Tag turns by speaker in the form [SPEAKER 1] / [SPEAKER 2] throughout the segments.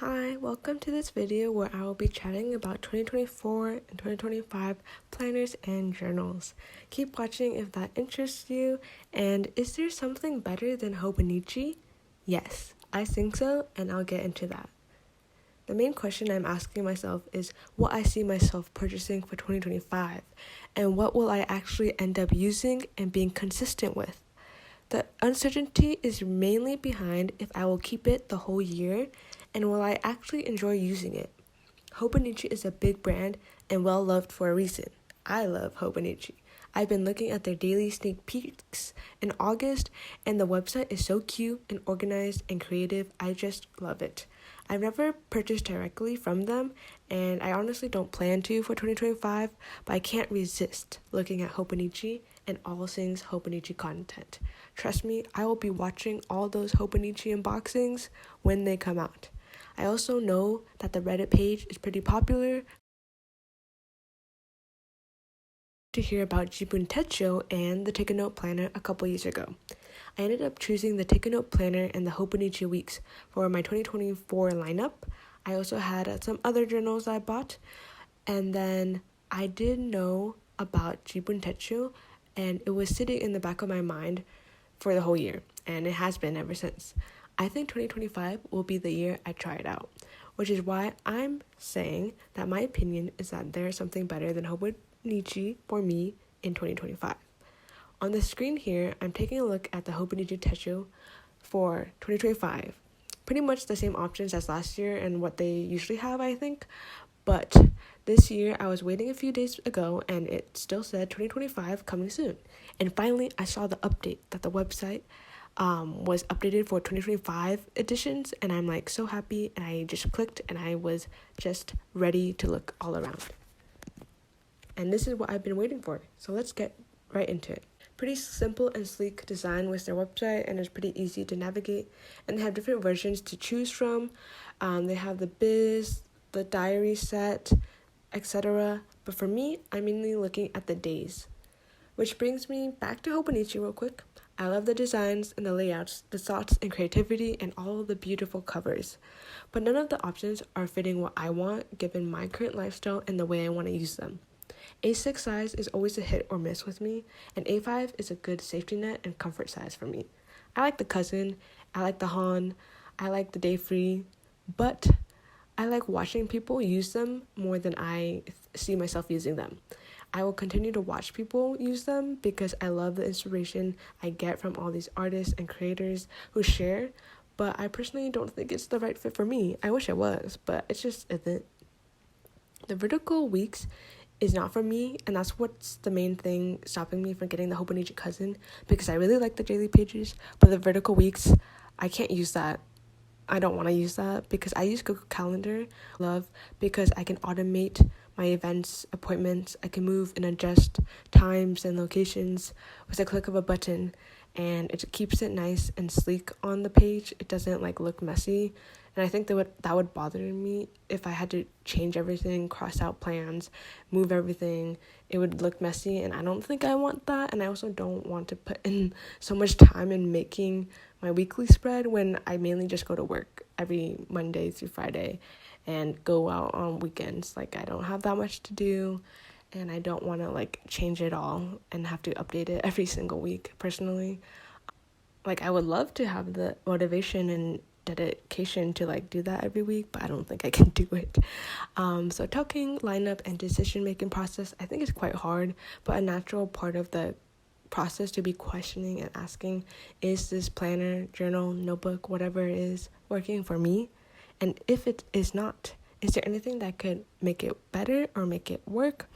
[SPEAKER 1] Hi, welcome to this video where I will be chatting about 2024 and 2025 planners and journals. Keep watching if that interests you. And is there something better than Hobonichi? Yes, I think so, and I'll get into that. The main question I'm asking myself is what I see myself purchasing for 2025 and what will I actually end up using and being consistent with. The uncertainty is mainly behind if I will keep it the whole year and will I actually enjoy using it. Hobonichi is a big brand and well loved for a reason. I love Hobonichi. I've been looking at their daily sneak peeks in August, and the website is so cute and organized and creative. I just love it. I've never purchased directly from them, and I honestly don't plan to for 2025, but I can't resist looking at Hobonichi and all things Hobonichi content. Trust me, I will be watching all those Hobonichi unboxings when they come out. I also know that the Reddit page is pretty popular to hear about 𝓶𝓮𝓶𝓸𝓫𝓵𝓸𝓸𝓶𝓼 and the Take a Note Planner a couple years ago. I ended up choosing the Take a Note Planner and the Hobonichi Weeks for my 2024 lineup. I also had some other journals I bought, and then I did know about 𝓶𝓮𝓶𝓸𝓫𝓵𝓸𝓸𝓶𝓼, and it was sitting in the back of my mind for the whole year, and it has been ever since. I think 2025 will be the year I try it out, which is why I'm saying that my opinion is that there's something better than Hobonichi for me in 2025. On the screen here, I'm taking a look at the Hobonichi Techo for 2025. Pretty much the same options as last year and what they usually have, I think. But this year, I was waiting a few days ago and it still said 2025 coming soon. And finally, I saw the update that the website was updated for 2025 editions, and I'm like so happy, and I just clicked and I was just ready to look all around. And this is what I've been waiting for, so let's get right into it. Pretty simple and sleek design with their website, and it's pretty easy to navigate, and they have different versions to choose from. They have the biz, the diary set, etc. But for me, I'm mainly looking at the days. Which brings me back to Hobonichi real quick. I love the designs and the layouts, the thoughts and creativity, and all the beautiful covers. But none of the options are fitting what I want given my current lifestyle and the way I want to use them. A6 size is always a hit or miss with me, and A5 is a good safety net and comfort size for me. I like the 𝓿𝓿𝓿, I like the 𝓿, I like the day free, but I like watching people use them more than I see myself using them. I will continue to watch people use them because I love the inspiration I get from all these artists and creators who share, but I personally don't think it's the right fit for me. I wish it was, but it just isn't. The vertical weeks is not for me, and that's what's the main thing stopping me from getting the Hobonichi cousin, because I really like the daily pages, but the vertical weeks, I can't use that. I don't want to use that because I use Google Calendar, because I can automate my events, appointments. I can move and adjust times and locations with a click of a button, and it keeps it nice and sleek on the page. It doesn't look messy, and I think that would bother me if I had to change everything, cross out plans, move everything. It would look messy, and I don't think I want that. And I also don't want to put in so much time in making my weekly spread when I mainly just go to work every Monday through Friday and go out on weekends. I don't have that much to do, and I don't want to change it all and have to update it every single week personally. I would love to have the motivation and dedication to do that every week, but I don't think I can do it. So talking lineup and decision making process, I think is quite hard, but a natural part of the process to be questioning and asking, is this planner, journal, notebook, whatever it is, working for me? And if it is not, is there anything that could make it better or make it work?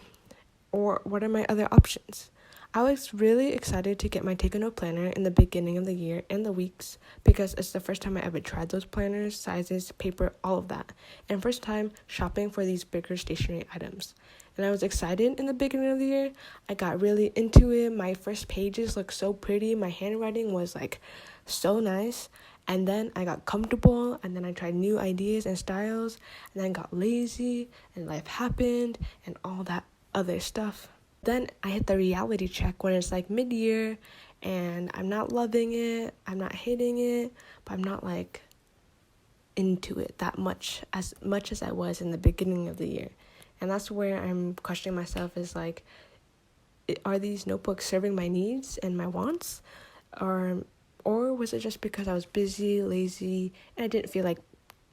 [SPEAKER 1] Or what are my other options? I was really excited to get my Take a Note planner in the beginning of the year and the weeks because it's the first time I ever tried those planners, sizes, paper, all of that, and first time shopping for these bigger stationery items. And I was excited in the beginning of the year. I got really into it. My first pages looked so pretty. My handwriting was so nice. And then I got comfortable, and then I tried new ideas and styles, and then got lazy, and life happened, and all that other stuff. Then I hit the reality check when it's mid-year and I'm not loving it, I'm not hating it, but I'm not into it that much as I was in the beginning of the year. And that's where I'm questioning myself, is like, are these notebooks serving my needs and my wants? Or was it just because I was busy, lazy, and I didn't feel like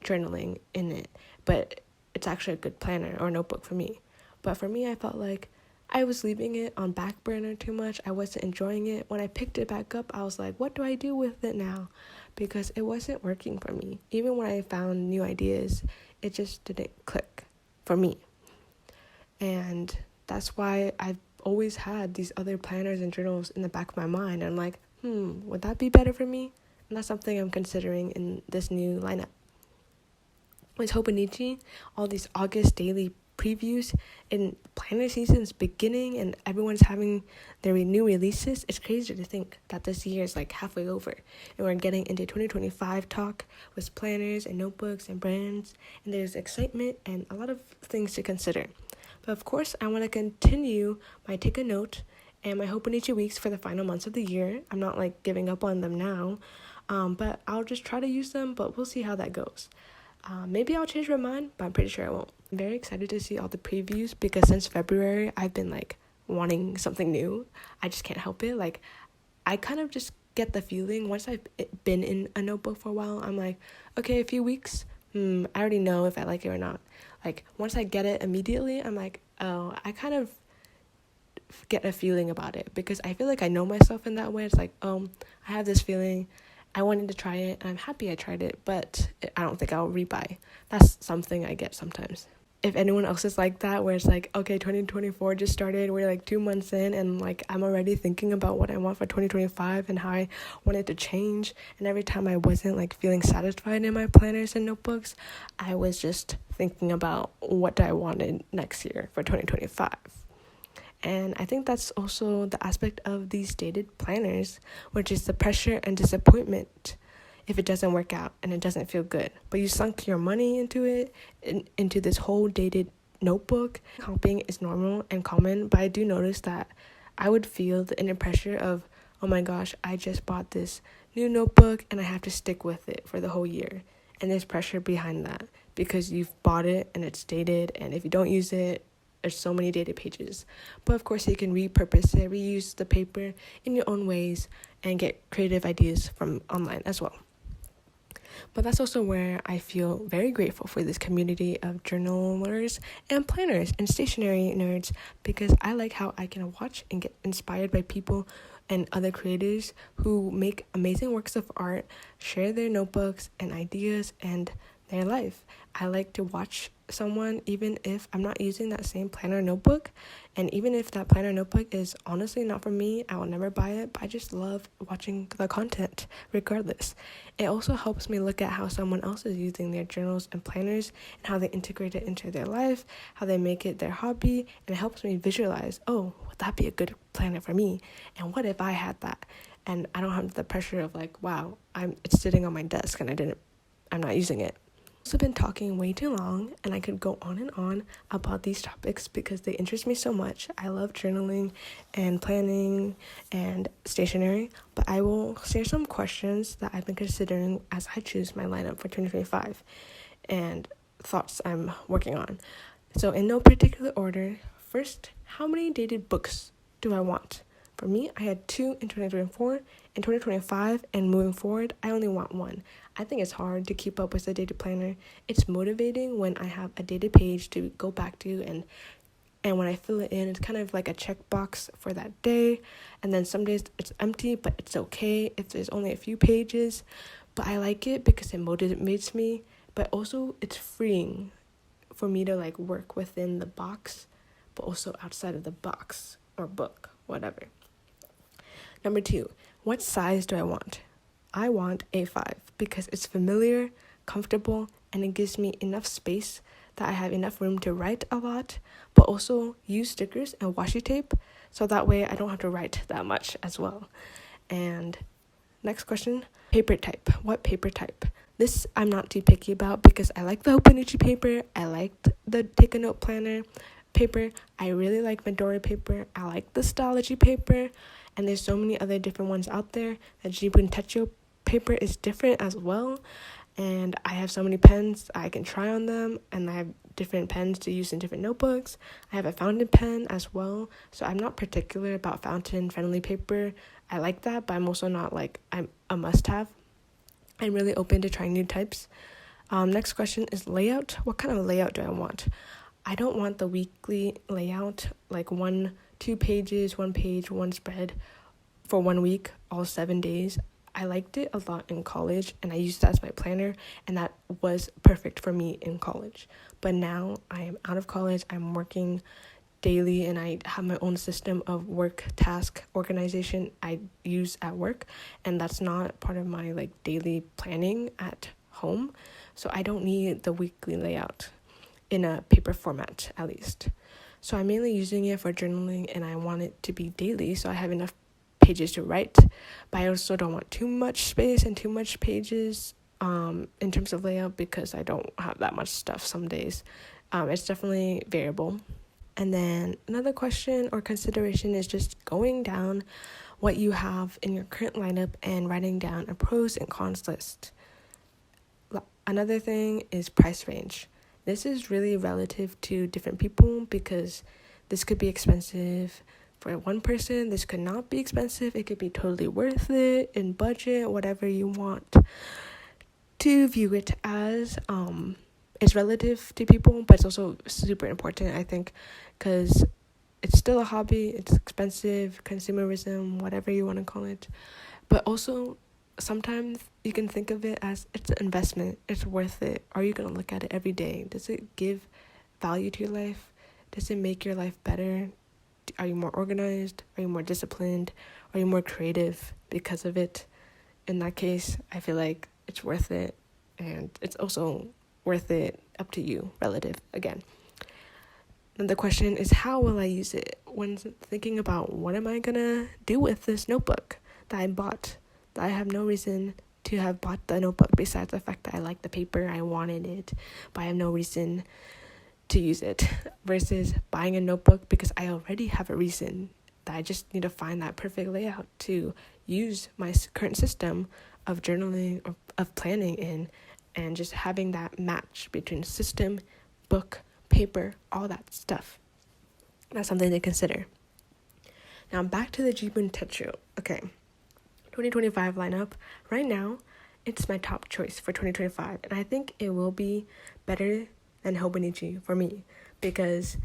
[SPEAKER 1] journaling in it? But it's actually a good planner or notebook for me. But for me, I felt like I was leaving it on back burner too much. I wasn't enjoying it. When I picked it back up, I was like, what do I do with it now? Because it wasn't working for me. Even when I found new ideas, it just didn't click for me. And that's why I've always had these other planners and journals in the back of my mind. And I'm like, would that be better for me? And that's something I'm considering in this new lineup. With Hobonichi, all these August daily previews and planner season's beginning, and everyone's having their new releases. It's crazy to think that this year is like halfway over, and we're getting into 2025 talk with planners and notebooks and brands, and there's excitement and a lot of things to consider. But of course, I want to continue my Take a Note and my Hobonichi weeks for the final months of the year. I'm not like giving up on them now, but I'll just try to use them, but we'll see how that goes. Maybe I'll change my mind, but I'm pretty sure I won't. I'm very excited to see all the previews, because since February, I've been like wanting something new. I just can't help it. Like, I kind of just get the feeling once I've been in a notebook for a while, I'm like, okay, a few weeks, I already know if I like it or not. Like, once I get it immediately, I'm like, oh, I kind of get a feeling about it, because I feel like I know myself in that way. It's like, I have this feeling, I wanted to try it, and I'm happy I tried it, but I don't think I'll rebuy. That's something I get sometimes. If anyone else is like that, where it's like, okay, 2024 just started, we're like 2 months in, and like I'm already thinking about what I want for 2025 and how I want it to change, and every time I wasn't like feeling satisfied in my planners and notebooks, I was just thinking about what I wanted next year for 2025. And I think that's also the aspect of these dated planners, which is the pressure and disappointment if it doesn't work out and it doesn't feel good. But you sunk your money into it, into this whole dated notebook. Copying is normal and common, but I do notice that I would feel the inner pressure of, oh my gosh, I just bought this new notebook and I have to stick with it for the whole year. And there's pressure behind that because you've bought it and it's dated, and if you don't use it, there's so many dated pages. But of course, you can repurpose it, reuse the paper in your own ways, and get creative ideas from online as well. But that's also where I feel very grateful for this community of journalers and planners and stationery nerds, because I like how I can watch and get inspired by people and other creators who make amazing works of art, share their notebooks and ideas and their life. I like to watch someone, even if I'm not using that same planner notebook, and even if that planner notebook is honestly not for me, I will never buy it, but I just love watching the content regardless. It also helps me look at how someone else is using their journals and planners and how they integrate it into their life, how they make it their hobby, and it helps me visualize, oh, would that be a good planner for me? And what if I had that? And I don't have the pressure of like, wow, it's sitting on my desk and I'm not using it. I've also been talking way too long, and I could go on and on about these topics because they interest me so much. I love journaling and planning and stationery, but I will share some questions that I've been considering as I choose my lineup for 2025 and thoughts I'm working on. So in no particular order, first, how many dated books do I want? For me, I had 2 in 2024, in 2025, and moving forward, I only want 1. I think it's hard to keep up with a dated planner. It's motivating when I have a dated page to go back to, and when I fill it in, it's kind of like a checkbox for that day. And then some days it's empty, but it's okay if there's only a few pages. But I like it because it motivates me, but also it's freeing for me to like work within the box, but also outside of the box or book, whatever. Number 2, what size do I want? I want A5 because it's familiar, comfortable, and it gives me enough space that I have enough room to write a lot, but also use stickers and washi tape, so that way I don't have to write that much as well. And next question, paper type. What paper type? This I'm not too picky about because I like the Hobonichi paper, I like the Take a Note planner paper, I really like Midori paper, I like the 𝓶𝓸𝓫𝓵𝓸𝓸𝓶𝓼 paper, and there's so many other different ones out there. The 𝓶𝓮𝓶𝓸𝓫𝓵𝓸𝓸𝓸𝓶𝓼 paper is different as well, And I have so many pens I can try on them, and I have different pens to use in different notebooks. I have a fountain pen as well, so I'm not particular about fountain friendly paper. I like that, but I'm also not like I'm a must-have. I'm really open to trying new types. Next question is layout. What kind of layout do I want? I don't want the weekly layout, like 2 pages, 1 page, 1 spread for 1 week, all 7 days. I liked it a lot in college, and I used that as my planner, and that was perfect for me in college. But now I am out of college, I'm working daily, and I have my own system of work task organization I use at work, and that's not part of my like daily planning at home. So I don't need the weekly layout in a paper format, at least. So I'm mainly using it for journaling, and I want it to be daily so I have enough pages to write, but I also don't want too much space and too much pages in terms of layout, because I don't have that much stuff some days. It's definitely variable. And then another question or consideration is just going down what you have in your current lineup and writing down a pros and cons list. Another thing is price range. This is really relative to different people, because this could be expensive for one person, this could not be expensive, it could be totally worth it in budget, whatever you want to view it as. It's relative to people, but it's also super important, I think, because it's still a hobby, it's expensive, consumerism, whatever you want to call it. But also, sometimes you can think of it as it's an investment, it's worth it. Are you going to look at it every day? Does it give value to your life? Does it make your life better? Are you more organized? Are you more disciplined? Are you more creative because of it? In that case, I feel like it's worth it, and it's also worth it up to you, relative, again. And the question is, how will I use it? When thinking about what am I gonna do with this notebook that I bought, that I have no reason to have bought the notebook besides the fact that I like the paper, I wanted it, but I have no reason to use it, versus buying a notebook because I already have a reason, that I just need to find that perfect layout to use my current system of journaling or of planning in, and just having that match between system, book, paper, all that stuff. That's something to consider. Now back to the 𝓵𝓵 Techo. Okay, 2025 lineup. Right now, it's my top choice for 2025, and I think it will be better than Hobonichi for me, because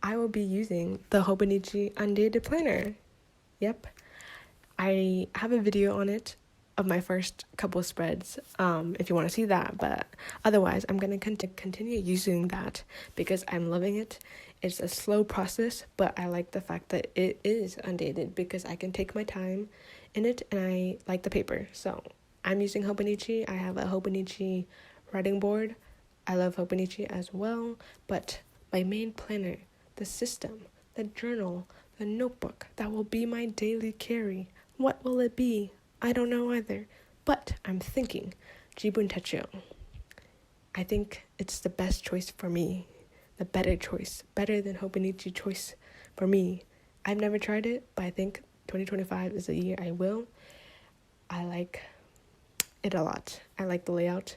[SPEAKER 1] I will be using the Hobonichi Undated Planner. Yep, I have a video on it of my first couple spreads, if you want to see that, but otherwise I'm going to continue using that because I'm loving it. It's a slow process, but I like the fact that it is undated because I can take my time in it, and I like the paper. So I'm using Hobonichi. I have a Hobonichi writing board. I love Hobonichi as well, but my main planner, the system, the journal, the notebook, that will be my daily carry. What will it be? I don't know either, but I'm thinking 𝓵𝓵 Techo. I think it's the best choice for me, the better choice, better than Hobonichi choice for me. I've never tried it, but I think 2025 is the year I will. I like it a lot. I like the layout.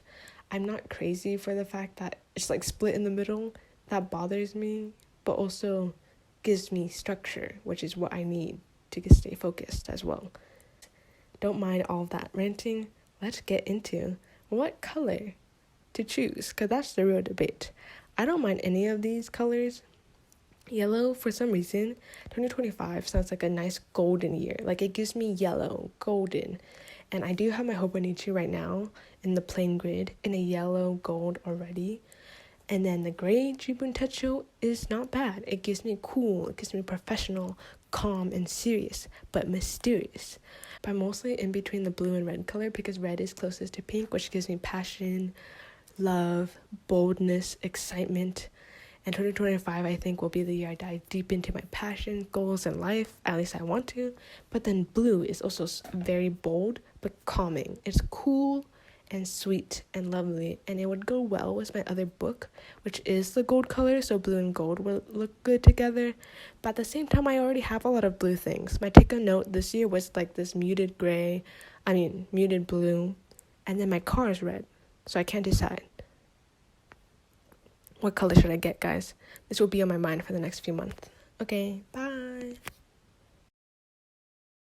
[SPEAKER 1] I'm not crazy for the fact that it's like split in the middle. That bothers me, but also gives me structure, which is what I need to stay focused as well. Don't mind all that ranting. Let's get into what color to choose, because that's the real debate. I don't mind any of these colors. Yellow, for some reason, 2025 sounds like a nice golden year. Like, it gives me yellow, golden. And I do have my Hobonichi right now in the plain grid in a yellow gold already. And then the gray 𝓵𝓵 Techo is not bad. It gives me cool, it gives me professional, calm, and serious, but mysterious. But I'm mostly in between the blue and red color because red is closest to pink, which gives me passion, love, boldness, excitement. And 2025, I think, will be the year I dive deep into my passion, goals, and life. At least I want to. But then blue is also very bold, but calming. It's cool and sweet and lovely, and it would go well with my other book, which is the gold color, so blue and gold will look good together. But at the same time, I already have a lot of blue things. My take a note this year was like this muted blue, and then my car is red. so I can't decide. What color should I get, guys? This will be on my mind for the next few months. Okay, bye.